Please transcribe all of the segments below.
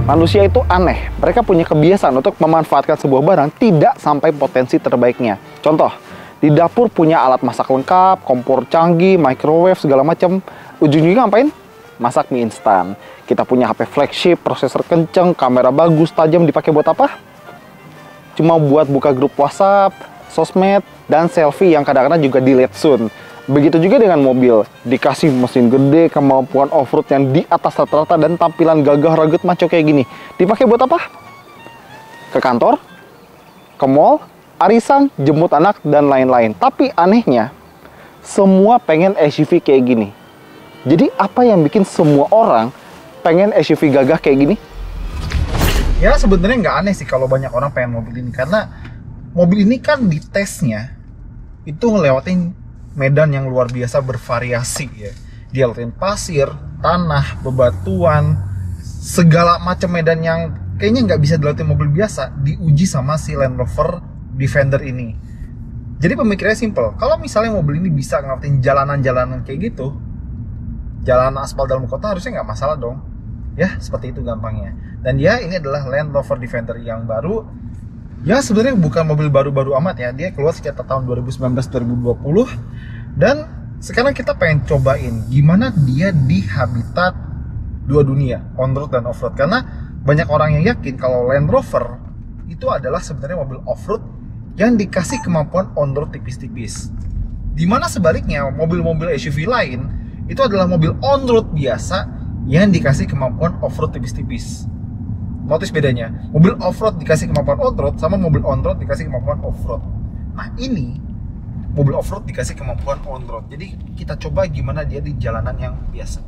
Manusia itu aneh, mereka punya kebiasaan untuk memanfaatkan sebuah barang tidak sampai potensi terbaiknya. Contoh, di dapur punya alat masak lengkap, kompor canggih, microwave, segala macam. Ujung-ujungnya ngapain? Masak mie instan. Kita punya HP flagship, prosesor kenceng, kamera bagus, tajam, dipakai buat apa? Cuma buat buka grup WhatsApp, sosmed, dan selfie yang kadang-kadang juga delete soon. Begitu juga dengan mobil, dikasih mesin gede, kemampuan off-road yang di atas rata-rata, dan tampilan gagah rugged maco kayak gini. Dipakai buat apa? Ke kantor, ke mall, arisan, jemput anak, dan lain-lain. Tapi anehnya, semua pengen SUV kayak gini. Jadi apa yang bikin semua orang pengen SUV gagah kayak gini? Ya sebenarnya nggak aneh sih kalau banyak orang pengen mobil ini. Karena mobil ini kan di tesnya itu ngelewatin medan yang luar biasa bervariasi ya. Dia lewatin pasir, tanah, bebatuan, segala macam medan yang kayaknya nggak bisa dilewatin mobil biasa, diuji sama si Land Rover Defender ini. Jadi pemikirannya simple, kalau misalnya mobil ini bisa ngelewatin jalanan-jalanan kayak gitu, jalanan aspal dalam kota, harusnya nggak masalah dong. Ya seperti itu gampangnya. Dan ya ini adalah Land Rover Defender yang baru. Ya sebenarnya bukan mobil baru-baru amat ya, dia keluar sekitar tahun 2019-2020. Dan sekarang kita pengen cobain gimana dia di habitat dua dunia, on-road dan off-road. Karena banyak orang yang yakin kalau Land Rover itu adalah sebenarnya mobil off-road yang dikasih kemampuan on-road tipis-tipis. Dimana sebaliknya mobil-mobil SUV lain itu adalah mobil on-road biasa yang dikasih kemampuan off-road tipis-tipis. Notice bedanya, mobil off-road dikasih kemampuan on-road sama mobil on-road dikasih kemampuan off-road. Nah ini mobil off-road dikasih kemampuan on-road. Jadi kita coba gimana dia di jalanan yang biasa.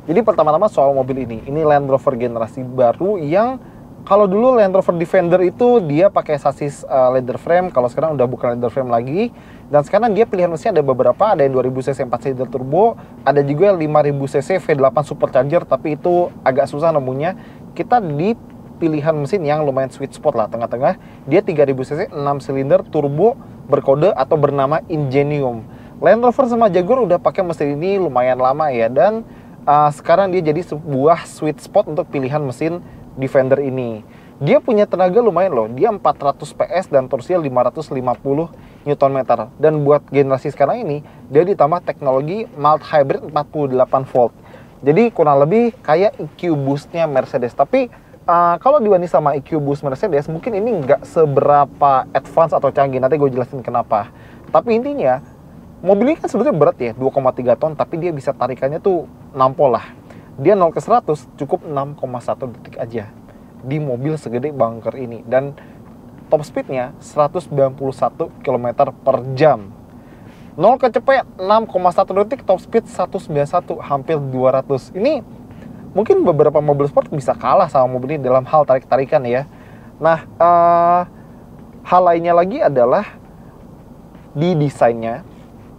Jadi pertama-tama soal mobil ini Land Rover generasi baru yang kalau dulu Land Rover Defender itu dia pakai sasis leather frame, kalau sekarang udah bukan leather frame lagi. Dan sekarang dia pilihan mesinnya ada beberapa, ada yang 2000 cc 4 silinder turbo, ada juga 5000 cc V8 supercharger, tapi itu agak susah nemunya. Kita di pilihan mesin yang lumayan sweet spot lah, tengah-tengah. Dia 3000 cc 6 silinder turbo berkode atau bernama Ingenium. Land Rover sama Jaguar udah pakai mesin ini lumayan lama ya, dan sekarang dia jadi sebuah sweet spot untuk pilihan mesin Defender ini. Dia punya tenaga lumayan loh, dia 400 PS dan torsinya 550 Nm. Dan buat generasi sekarang ini, dia ditambah teknologi mild hybrid 48 volt. Jadi kurang lebih kayak EQ Boost-nya Mercedes. Tapi kalau dibanding sama EQ Boost Mercedes, mungkin ini nggak seberapa advance atau canggih. Nanti gue jelasin kenapa. Tapi intinya, mobil ini kan sebenarnya berat ya, 2,3 ton, tapi dia bisa tarikannya tuh nampol lah. Dia 0 ke 100 cukup 6,1 detik aja di mobil segede bunker ini. Dan top speednya 191 km per jam. 0 ke cepet 6,1 detik, top speed 191, hampir 200. Ini mungkin beberapa mobil sport bisa kalah sama mobil ini dalam hal tarik-tarikan ya. Nah, hal lainnya lagi adalah di desainnya,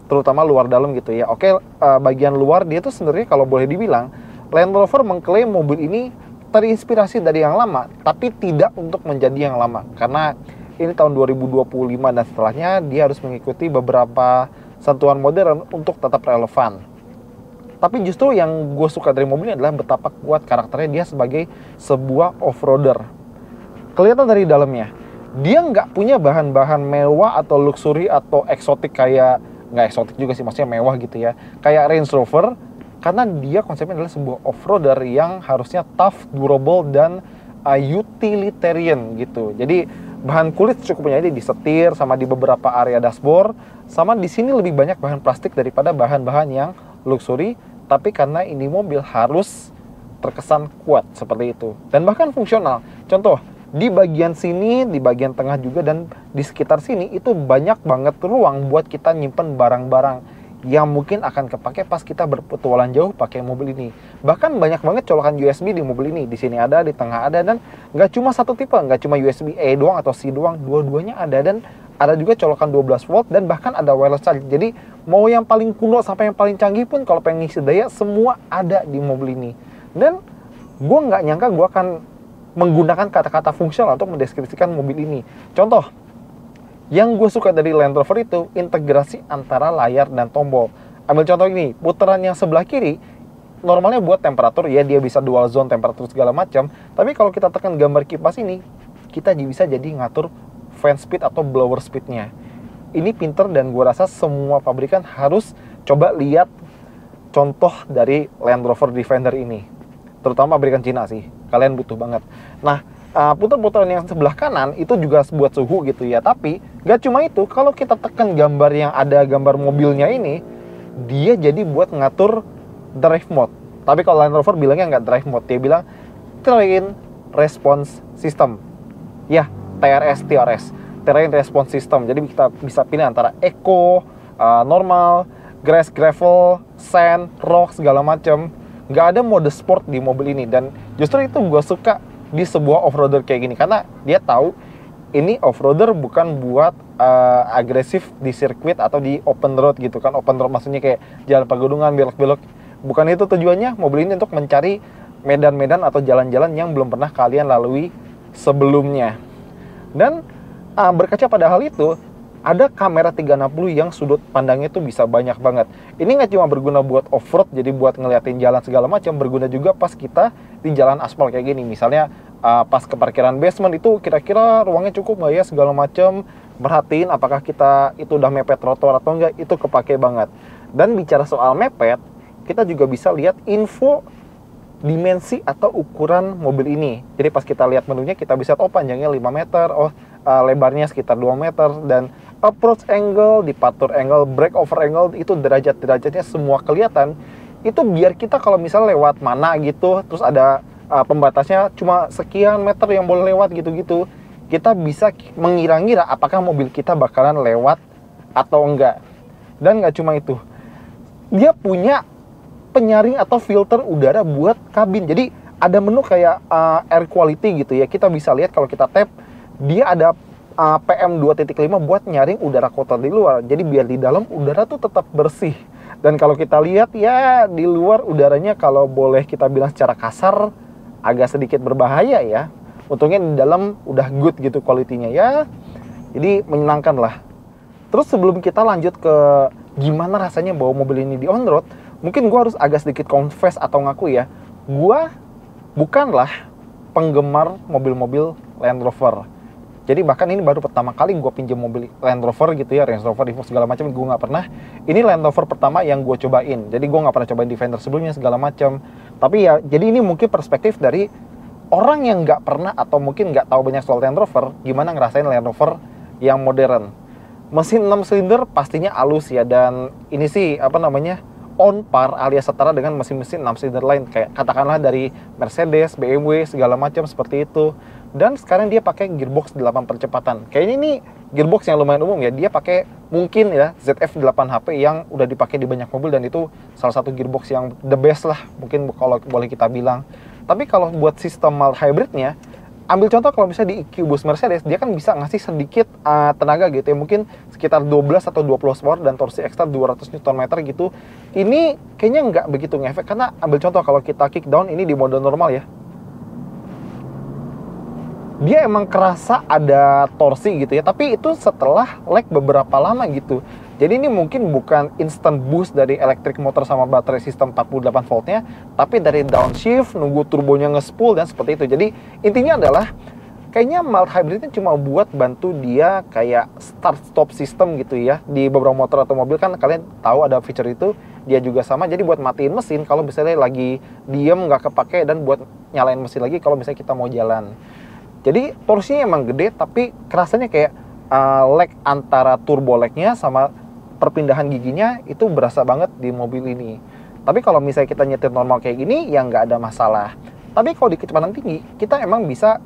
terutama luar dalam gitu ya. Oke, bagian luar dia tuh sebenarnya kalau boleh dibilang, Land Rover mengklaim mobil ini terinspirasi dari yang lama, tapi tidak untuk menjadi yang lama. Karena ini tahun 2025 dan setelahnya dia harus mengikuti beberapa sentuhan modern untuk tetap relevan. Tapi justru yang gue suka dari mobil ini adalah betapa kuat karakternya dia sebagai sebuah off-roader. Kelihatan dari dalamnya, dia nggak punya bahan-bahan mewah atau luxury atau eksotik kayak, nggak eksotik juga sih, maksudnya mewah gitu ya, kayak Range Rover. Karena dia konsepnya adalah sebuah off-roader yang harusnya tough, durable, dan utilitarian gitu. Jadi bahan kulit cukup punya di setir, sama di beberapa area dashboard, sama di sini lebih banyak bahan plastik daripada bahan-bahan yang luxury. Tapi karena ini mobil harus terkesan kuat seperti itu, dan bahkan fungsional. Contoh, di bagian sini, di bagian tengah juga, dan di sekitar sini itu banyak banget ruang buat kita nyimpen barang-barang yang mungkin akan kepake pas kita berpetualang jauh pakai mobil ini. Bahkan banyak banget colokan USB di mobil ini. Di sini ada, di tengah ada, dan nggak cuma satu tipe, nggak cuma USB A doang atau C doang, dua-duanya ada. Dan ada juga colokan 12 volt, dan bahkan ada wireless charge. Jadi mau yang paling kuno sampai yang paling canggih pun kalau pengen ngisi daya, semua ada di mobil ini. Dan gue nggak nyangka gue akan menggunakan kata-kata fungsional untuk mendeskripsikan mobil ini. Contoh, yang gue suka dari Land Rover itu integrasi antara layar dan tombol. Ambil contoh ini, putaran yang sebelah kiri normalnya buat temperatur ya, dia bisa dual zone temperatur segala macam. Tapi kalau kita tekan gambar kipas ini, kita bisa jadi ngatur fan speed atau blower speednya. Ini pinter dan gue rasa semua pabrikan harus coba lihat contoh dari Land Rover Defender ini. Terutama pabrikan Cina sih, kalian butuh banget. Nah, putar-putaran yang sebelah kanan itu juga buat suhu gitu ya. Tapi gak cuma itu, kalau kita tekan gambar yang ada gambar mobilnya ini, dia jadi buat ngatur drive mode. Tapi kalau Land Rover bilangnya nggak drive mode, dia bilang Terrain Response System. Ya, TRS. Terrain Response System. Jadi kita bisa pilih antara Eco, normal, grass, gravel, sand, rock, segala macam. Nggak ada mode sport di mobil ini. Dan justru itu gue suka di sebuah off-roader kayak gini. Karena dia tahu ini off-roader bukan buat agresif di sirkuit atau di open road gitu kan. Open road maksudnya kayak jalan pegunungan, belok-belok. Bukan itu tujuannya. Mobil ini untuk mencari medan-medan atau jalan-jalan yang belum pernah kalian lalui sebelumnya. Dan berkaca pada hal itu, ada kamera 360 yang sudut pandangnya tuh bisa banyak banget. Ini nggak cuma berguna buat off-road, jadi buat ngeliatin jalan segala macam, berguna juga pas kita di jalan aspal kayak gini. Misalnya pas ke parkiran basement itu kira-kira ruangnya cukup nggak ya segala macam. Merhatiin apakah kita itu udah mepet trotoar atau enggak, itu kepake banget. Dan bicara soal mepet, kita juga bisa lihat info dimensi atau ukuran mobil ini. Jadi pas kita lihat menunya, kita bisa tahu panjangnya 5 meter, lebarnya sekitar 2 meter, dan approach angle, departure angle, break over angle, itu derajat-derajatnya semua kelihatan. Itu biar kita kalau misalnya lewat mana gitu, terus ada pembatasnya cuma sekian meter yang boleh lewat gitu-gitu, kita bisa mengira-ngira apakah mobil kita bakalan lewat atau enggak. Dan nggak cuma itu, dia punya penyaring atau filter udara buat kabin. Jadi ada menu kayak air quality gitu ya. Kita bisa lihat kalau kita tap, dia ada PM 2.5 buat nyaring udara kotor di luar. Jadi biar di dalam udara tuh tetap bersih. Dan kalau kita lihat ya, di luar udaranya kalau boleh kita bilang secara kasar agak sedikit berbahaya ya. Untungnya di dalam udah good gitu kualitinya ya. Jadi menyenangkan lah. Terus sebelum kita lanjut ke gimana rasanya bawa mobil ini di on road, mungkin gue harus agak sedikit confess atau ngaku ya, gue bukanlah penggemar mobil-mobil Land Rover. Jadi bahkan ini baru pertama kali gue pinjam mobil Land Rover gitu ya, Range Rover, Evoque segala macam, gue nggak pernah. Ini Land Rover pertama yang gue cobain. Jadi gue nggak pernah cobain Defender sebelumnya segala macam. Tapi ya, jadi ini mungkin perspektif dari orang yang nggak pernah atau mungkin nggak tahu banyak soal Land Rover, gimana ngerasain Land Rover yang modern. Mesin 6 silinder pastinya halus ya, dan ini sih apa namanya, on par alias setara dengan mesin-mesin 6 silinder lain, kayak katakanlah dari Mercedes, BMW segala macam seperti itu. Dan sekarang dia pakai gearbox 8 percepatan. Kayaknya ini gearbox yang lumayan umum ya. Dia pakai mungkin ya ZF 8HP yang udah dipakai di banyak mobil, dan itu salah satu gearbox yang the best lah mungkin kalau boleh kita bilang. Tapi kalau buat sistem mild hybridnya, ambil contoh kalau misalnya di EQ Boost Mercedes, dia kan bisa ngasih sedikit tenaga gitu ya, mungkin sekitar 12 atau 20 horsepower dan torsi ekstra 200 Nm gitu. Ini kayaknya nggak begitu ngefek, karena ambil contoh kalau kita kick down ini di mode normal ya, dia emang kerasa ada torsi gitu ya, tapi itu setelah lag beberapa lama gitu. Jadi ini mungkin bukan instant boost dari electric motor sama baterai sistem 48 voltnya, tapi dari downshift, nunggu turbonya nge-spool dan seperti itu. Jadi intinya adalah kayaknya mild hybrid ini cuma buat bantu dia kayak start stop system gitu ya. Di beberapa motor atau mobil kan kalian tahu ada feature itu, dia juga sama. Jadi buat matiin mesin kalau misalnya lagi diem nggak kepake, dan buat nyalain mesin lagi kalau misalnya kita mau jalan. Jadi torsinya emang gede, tapi kerasanya kayak lag antara turbo lagnya sama perpindahan giginya itu berasa banget di mobil ini. Tapi kalau misalnya kita nyetir normal kayak gini, ya nggak ada masalah. Tapi kalau di kecepatan tinggi, kita emang bisa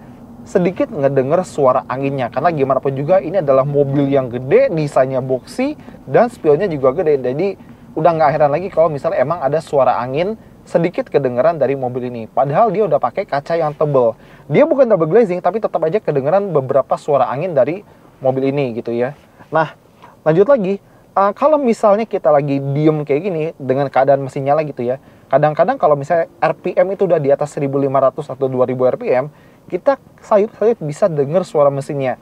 sedikit ngedenger suara anginnya. Karena gimana pun juga ini adalah mobil yang gede, desainnya boxy, dan spionnya juga gede. Jadi udah nggak heran lagi kalau misalnya emang ada suara angin sedikit kedengeran dari mobil ini. Padahal dia udah pakai kaca yang tebel. Dia bukan double glazing, tapi tetap aja kedengeran beberapa suara angin dari mobil ini gitu ya. Nah, lanjut lagi. Kalau misalnya kita lagi diem kayak gini dengan keadaan mesin nyala gitu ya, kadang-kadang kalau misalnya RPM itu udah di atas 1500 atau 2000 RPM, kita sayup-sayup bisa denger suara mesinnya.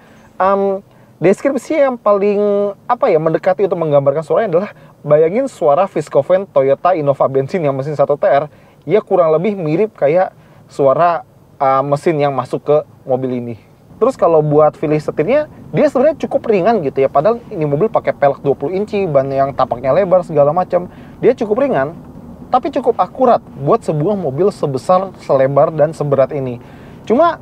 Deskripsi yang paling mendekati untuk menggambarkan suaranya adalah bayangin suara Viscoven Toyota Innova bensin yang mesin 1 TR ya kurang lebih mirip kayak suara mesin yang masuk ke mobil ini. Terus kalau buat feeling setirnya, dia sebenarnya cukup ringan gitu ya. Padahal ini mobil pakai pelek 20 inci, ban yang tapaknya lebar segala macam. Dia cukup ringan, tapi cukup akurat buat sebuah mobil sebesar, selebar, dan seberat ini. Cuma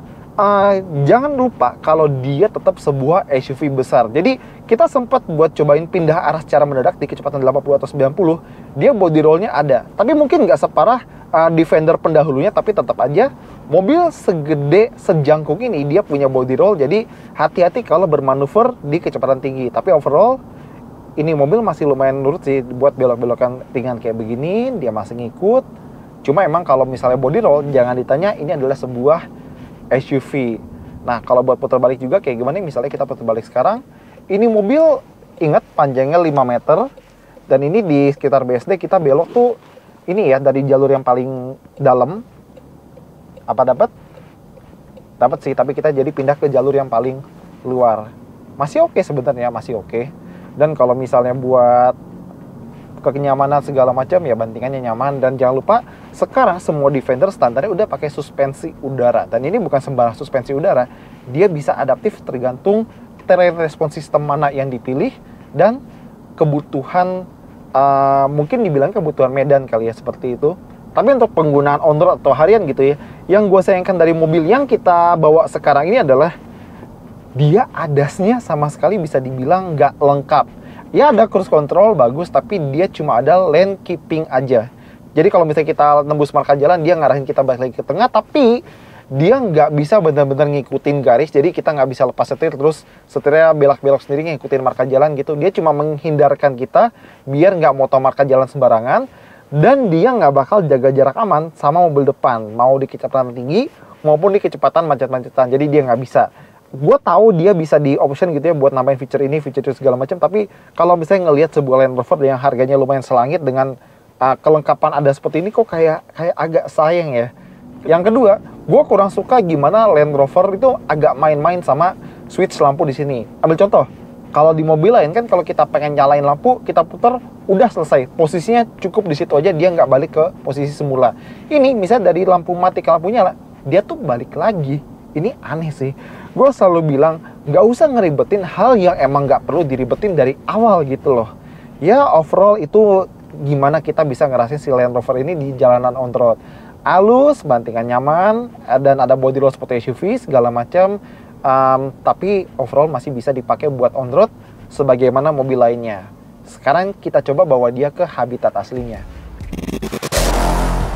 jangan lupa kalau dia tetap sebuah SUV besar. Jadi kita sempat buat cobain pindah arah secara mendadak di kecepatan 80 atau 90. Dia body rollnya ada, tapi mungkin nggak separah Defender pendahulunya, tapi tetap aja mobil segede sejangkung ini dia punya body roll. Jadi hati-hati kalau bermanuver di kecepatan tinggi. Tapi overall ini mobil masih lumayan nurut sih buat belok-belokan ringan kayak begini, dia masih ngikut. Cuma emang kalau misalnya body roll, jangan ditanya, ini adalah sebuah SUV. Nah, kalau buat putar balik juga kayak gimana? Misalnya kita putar balik sekarang, ini mobil ingat panjangnya 5 meter, dan ini di sekitar BSD kita belok tuh ini ya dari jalur yang paling dalam. Apa dapat? Dapat sih, tapi kita jadi pindah ke jalur yang paling luar. Masih oke sebenarnya, masih oke. Dan kalau misalnya buat kenyamanan segala macam ya bantingannya nyaman. Dan jangan lupa sekarang semua Defender standarnya udah pakai suspensi udara. Dan ini bukan sembarang suspensi udara, dia bisa adaptif tergantung terrain response system mana yang dipilih dan kebutuhan, mungkin dibilang kebutuhan medan kali ya, seperti itu. Tapi untuk penggunaan on-road atau harian gitu ya, yang gue sayangkan dari mobil yang kita bawa sekarang ini adalah dia ADAS-nya sama sekali bisa dibilang nggak lengkap. Ya ada cruise control bagus, tapi dia cuma ada lane keeping aja. Jadi kalau misalnya kita nembus marka jalan, dia ngarahin kita balik lagi ke tengah, tapi dia nggak bisa benar-benar ngikutin garis. Jadi kita nggak bisa lepas setir terus setirnya belok-belok sendiri ngikutin marka jalan gitu. Dia cuma menghindarkan kita biar nggak moto marka jalan sembarangan. Dan dia nggak bakal jaga jarak aman sama mobil depan, mau di kecepatan tinggi maupun di kecepatan macet-macetan. Jadi dia nggak bisa. Gue tahu dia bisa di option gitu ya buat nambahin fitur ini, fitur itu segala macam. Tapi kalau misalnya ngelihat sebuah Land Rover yang harganya lumayan selangit dengan kelengkapan ada seperti ini, kok kayak agak sayang ya. Yang kedua, gue kurang suka gimana Land Rover itu agak main-main sama switch lampu di sini. Ambil contoh, kalau di mobil lain kan kalau kita pengen nyalain lampu, kita putar, udah selesai. Posisinya cukup di situ aja, dia nggak balik ke posisi semula. Ini misalnya dari lampu mati ke lampu nyala, dia tuh balik lagi. Ini aneh sih. Gue selalu bilang, nggak usah ngeribetin hal yang emang nggak perlu diribetin dari awal gitu loh. Ya overall itu gimana kita bisa ngerasain si Land Rover ini di jalanan on-road. Halus, bantingan nyaman, dan ada body roll seperti SUV, segala macam. Tapi overall masih bisa dipakai buat on-road sebagaimana mobil lainnya. Sekarang kita coba bawa dia ke habitat aslinya.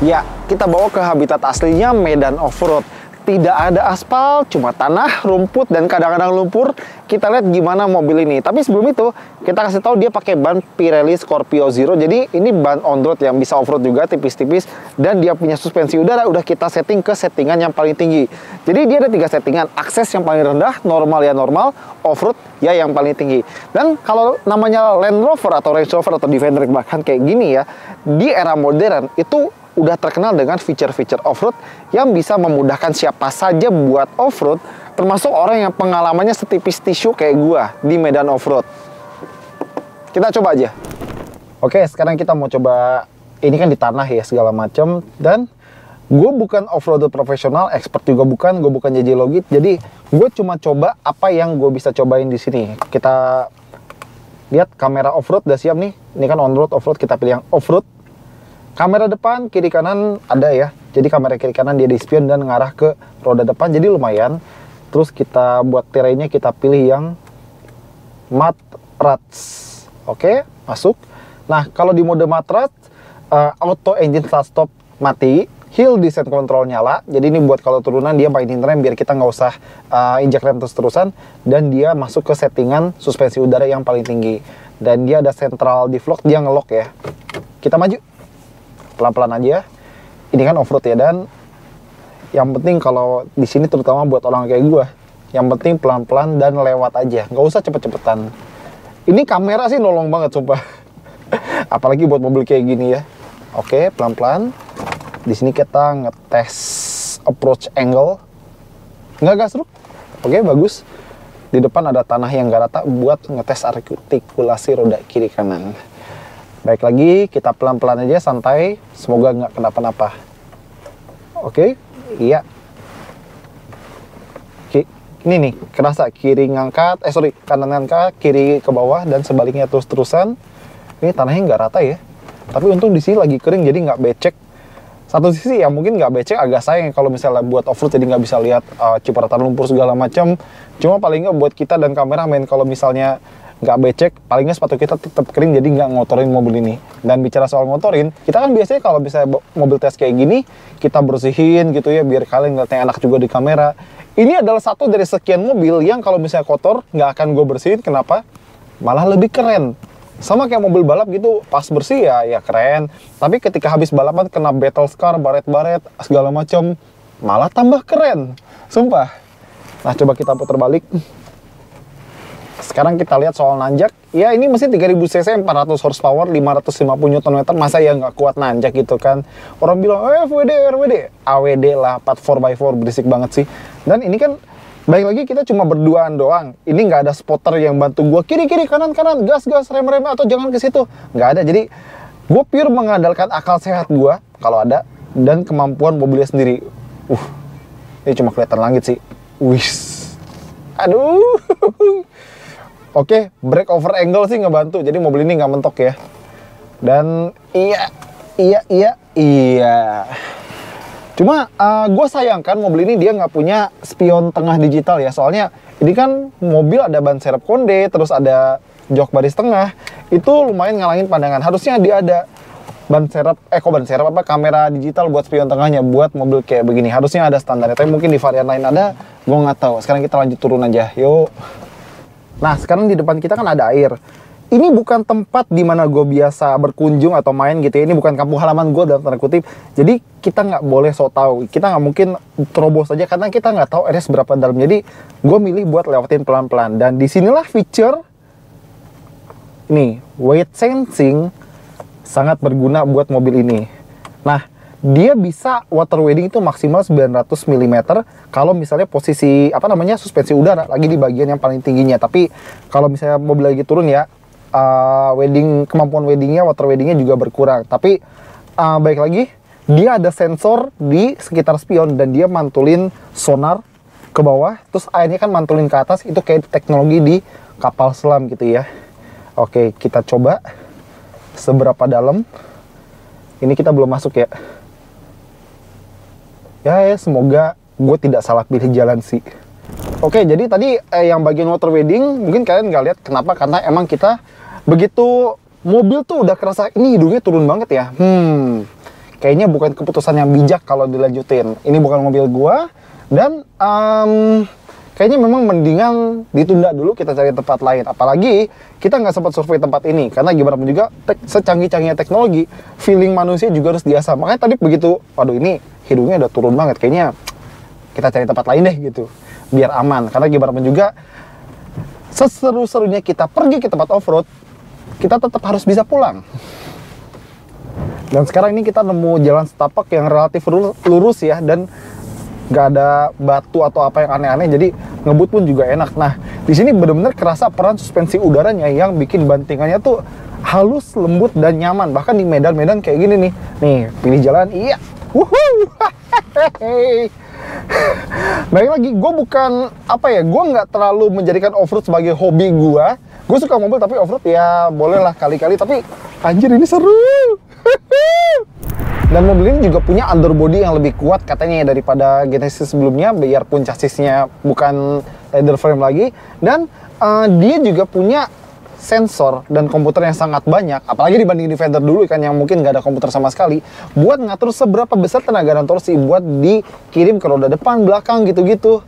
Ya, kita bawa ke habitat aslinya medan off-road. Tidak ada aspal, cuma tanah, rumput, dan kadang-kadang lumpur. Kita lihat gimana mobil ini. Tapi sebelum itu, kita kasih tahu dia pakai ban Pirelli Scorpio Zero. Jadi ini ban on-road yang bisa off-road juga, tipis-tipis. Dan dia punya suspensi udara, udah kita setting ke settingan yang paling tinggi. Jadi dia ada 3 settingan. Akses yang paling rendah, normal ya normal, off-road ya yang paling tinggi. Dan kalau namanya Land Rover atau Range Rover atau Defender bahkan kayak gini ya, di era modern itu udah terkenal dengan fitur-fitur off-road yang bisa memudahkan siapa saja buat off-road, termasuk orang yang pengalamannya setipis tisu kayak gua di medan off-road. Kita coba aja. Oke, sekarang kita mau coba, ini kan di tanah ya segala macam, dan gue bukan off-roader profesional, expert juga bukan, gue bukan JJ Logit, jadi gue cuma coba apa yang gue bisa cobain di sini. Kita lihat kamera off-road udah siap nih. Ini kan on-road, off-road, kita pilih yang off-road. Kamera depan, kiri kanan ada ya. Jadi kamera kiri kanan dia di spion dan ngarah ke roda depan, jadi lumayan. Terus kita buat terainya, kita pilih yang matte ruts. Oke, masuk. Nah, kalau di mode matte ruts, auto engine start stop mati, hill descent control nyala. Jadi ini buat kalau turunan dia mainin rem biar kita nggak usah injak rem terus-terusan. Dan dia masuk ke settingan suspensi udara yang paling tinggi. Dan dia ada central deflog, dia ngelock ya. Kita maju. Pelan-pelan aja. Ini kan off-road ya, dan yang penting kalau di sini terutama buat orang kayak gue, yang penting pelan-pelan dan lewat aja, nggak usah cepet-cepetan. Ini kamera sih nolong banget sumpah. Apalagi buat mobil kayak gini ya. Oke, pelan-pelan. Di sini kita ngetes approach angle. Nggak gasruk. Oke, bagus. Di depan ada tanah yang nggak rata buat ngetes artikulasi roda kiri kanan. Baik lagi, kita pelan-pelan aja, santai. Semoga nggak kenapa-napa. Oke, iya. Ini nih, kerasa kiri ngangkat, kanan ngangkat, kiri ke bawah, dan sebaliknya terus-terusan. Ini tanahnya nggak rata ya. Tapi untung di sini lagi kering, jadi nggak becek. Satu sisi ya mungkin nggak becek, agak sayang kalau misalnya buat off-road jadi nggak bisa lihat cipratan lumpur segala macam. Cuma paling nggak buat kita dan kameramen kalau misalnya nggak becek, palingnya sepatu kita tetap kering jadi nggak ngotorin mobil ini. Dan bicara soal ngotorin, kita kan biasanya kalau misalnya mobil tes kayak gini, kita bersihin gitu ya biar kalian ngeliatnya enak juga di kamera. Ini adalah satu dari sekian mobil yang kalau misalnya kotor nggak akan gue bersihin. Kenapa? Malah lebih keren. Sama kayak mobil balap gitu, pas bersih ya keren. Tapi ketika habis balapan kena battle scar, baret-baret, segala macam, malah tambah keren. Sumpah. Nah, coba kita putar balik. Sekarang kita lihat soal nanjak. Ya, ini mesin 3000 cc, 400 horsepower, 550 Nm. Masa ya nggak kuat nanjak gitu kan? Orang bilang, FWD, RWD. AWD lah, 4x4, berisik banget sih. Dan ini kan baik lagi kita cuma berduaan doang. Ini nggak ada spotter yang bantu gue kiri-kiri, kanan-kanan, gas-gas, rem-rem, atau jangan ke situ. Nggak ada. Jadi gue pure mengandalkan akal sehat gue kalau ada dan kemampuan mobilnya sendiri. Ini cuma kelihatan langit sih. Wis. Aduh. Oke, brake over angle sih ngebantu. Jadi mobil ini nggak mentok ya. Dan iya. Cuma gue sayangkan mobil ini dia nggak punya spion tengah digital ya. Soalnya ini kan mobil ada ban serep konde, terus ada jok baris tengah. Itu lumayan ngalangin pandangan. Harusnya dia ada ban serep, kamera digital buat spion tengahnya. Buat mobil kayak begini. Harusnya ada standarnya. Tapi mungkin di varian lain ada, gue nggak tahu. Sekarang kita lanjut turun aja. Yuk. Nah, sekarang di depan kita kan ada air. Ini bukan tempat di mana gue biasa berkunjung atau main gitu ya. Ini bukan kampung halaman gue dalam tanda kutip. Jadi kita nggak boleh so tau. Kita nggak mungkin terobos aja karena kita nggak tahu airnya seberapa dalam. Jadi gue milih buat lewatin pelan-pelan. Dan disinilah feature nih, weight sensing sangat berguna buat mobil ini. Nah, dia bisa water wading itu maksimal 900 mm kalau misalnya posisi suspensi udara lagi di bagian yang paling tingginya. Tapi kalau misalnya mobil lagi turun ya, kemampuan wadingnya, water wadingnya juga berkurang. Tapi baik lagi, dia ada sensor di sekitar spion dan dia mantulin sonar ke bawah, terus airnya kan mantulin ke atas. Itu kayak teknologi di kapal selam gitu ya. Oke, kita coba seberapa dalam. Ini kita belum masuk ya. Ya, semoga gue tidak salah pilih jalan sih. Oke, jadi tadi yang bagian water wading mungkin kalian nggak lihat kenapa, karena emang kita begitu mobil tuh udah kerasa ini hidungnya turun banget ya. Kayaknya bukan keputusan yang bijak kalau dilanjutin. Ini bukan mobil gua dan kayaknya memang mendingan ditunda dulu, kita cari tempat lain. Apalagi kita nggak sempat survei tempat ini karena gimana pun juga secanggih-canggihnya teknologi, feeling manusia juga harus diasah. Makanya tadi begitu, waduh ini hidungnya udah turun banget, kayaknya kita cari tempat lain deh gitu biar aman. Karena gimana pun juga seseru-serunya kita pergi ke tempat off-road, kita tetap harus bisa pulang. Dan sekarang ini kita nemu jalan setapak yang relatif lurus ya, dan nggak ada batu atau apa yang aneh-aneh, jadi ngebut pun juga enak. Nah, di sini benar-benar kerasa peran suspensi udaranya yang bikin bantingannya tuh halus, lembut, dan nyaman. Bahkan di medan-medan kayak gini nih. Nih, pilih jalan, iya. Wuhuu. Baik lagi, gue bukan gue nggak terlalu menjadikan off-road sebagai hobi gue. Gue suka mobil, tapi off-road ya bolehlah kali-kali. Tapi anjir ini seru. Dan mobil ini juga punya underbody yang lebih kuat katanya ya daripada Genesis sebelumnya, biarpun chassisnya bukan leather frame lagi. Dan dia juga punya sensor dan komputer yang sangat banyak, apalagi dibanding Defender dulu kan yang mungkin nggak ada komputer sama sekali, buat ngatur seberapa besar tenaga dan torsi buat dikirim ke roda depan, belakang gitu-gitu,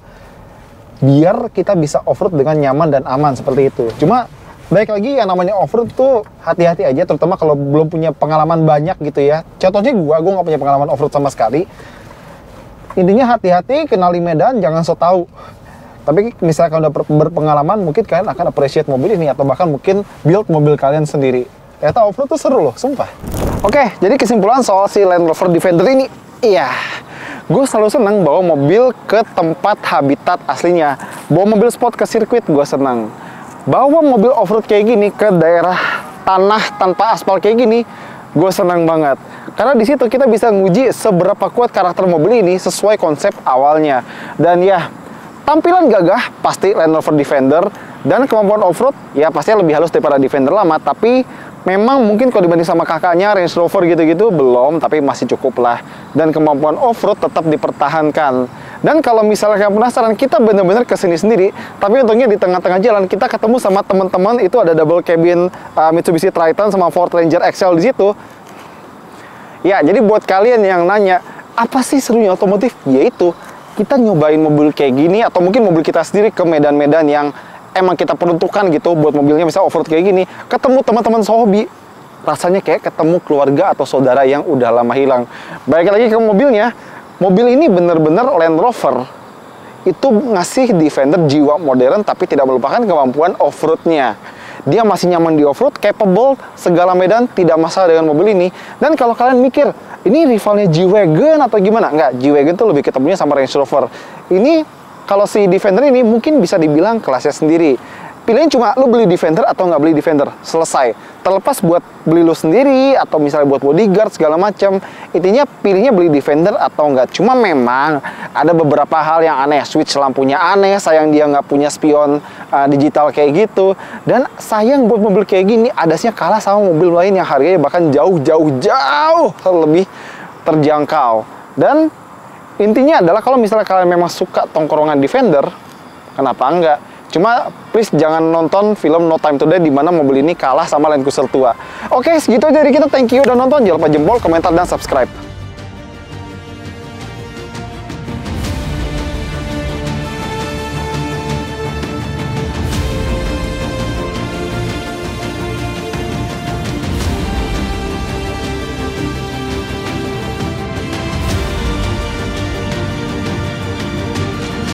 biar kita bisa off-road dengan nyaman dan aman seperti itu. Cuma baik lagi, yang namanya off-road tuh hati-hati aja, terutama kalau belum punya pengalaman banyak gitu ya. Contohnya gue nggak punya pengalaman off-road sama sekali. Intinya hati-hati, kenali medan, jangan so tau. Tapi misalnya kalian udah berpengalaman, mungkin kalian akan appreciate mobil ini, atau bahkan mungkin build mobil kalian sendiri. Ternyata off-road tuh seru loh, sumpah. Oke, jadi kesimpulan soal si Land Rover Defender ini, iya, gue selalu seneng bawa mobil ke tempat habitat aslinya. Bawa mobil sport ke sirkuit, gue seneng. Bawa mobil off-road kayak gini ke daerah tanah tanpa aspal kayak gini, gue senang banget. Karena di situ kita bisa nguji seberapa kuat karakter mobil ini sesuai konsep awalnya. Dan ya, tampilan gagah pasti Land Rover Defender, dan kemampuan off-road ya pastinya lebih halus daripada Defender lama, tapi memang mungkin kalau dibanding sama kakaknya Range Rover gitu-gitu belum, tapi masih cukup lah. Dan kemampuan off-road tetap dipertahankan. Dan kalau misalnya kalian penasaran, kita bener-bener kesini sendiri, tapi untungnya di tengah-tengah jalan kita ketemu sama teman-teman, itu ada double cabin Mitsubishi Triton sama Ford Ranger XL di situ. Ya, jadi buat kalian yang nanya, apa sih serunya otomotif? Yaitu kita nyobain mobil kayak gini, atau mungkin mobil kita sendiri ke medan-medan yang emang kita peruntukkan gitu buat mobilnya, misal off-road kayak gini, ketemu teman-teman sehobi, rasanya kayak ketemu keluarga atau saudara yang udah lama hilang. Balik lagi ke mobilnya, mobil ini bener-bener Land Rover itu ngasih Defender jiwa modern, tapi tidak melupakan kemampuan off-roadnya. Dia masih nyaman di off-road, capable segala medan, tidak masalah dengan mobil ini. Dan kalau kalian mikir, ini rivalnya G-Wagon atau gimana? Enggak, G-Wagon tuh lebih ketemunya sama Range Rover. Ini, kalau si Defender ini mungkin bisa dibilang kelasnya sendiri. Pilihan cuma lu beli Defender atau nggak beli Defender, selesai. Terlepas buat beli lu sendiri atau misalnya buat bodyguard segala macam, intinya pilihnya beli Defender atau nggak. Cuma memang ada beberapa hal yang aneh, switch lampunya aneh, sayang dia nggak punya spion digital kayak gitu, dan sayang buat mobil kayak gini adasnya kalah sama mobil lain yang harganya bahkan jauh lebih terjangkau. Dan intinya adalah kalau misalnya kalian memang suka tongkrongan Defender, kenapa enggak? Cuma please jangan nonton film No Time to Die di mana mobil ini kalah sama Land Cruiser tua. Oke, segitu aja dari kita. Thank you udah nonton. Jangan lupa jempol, komentar, dan subscribe.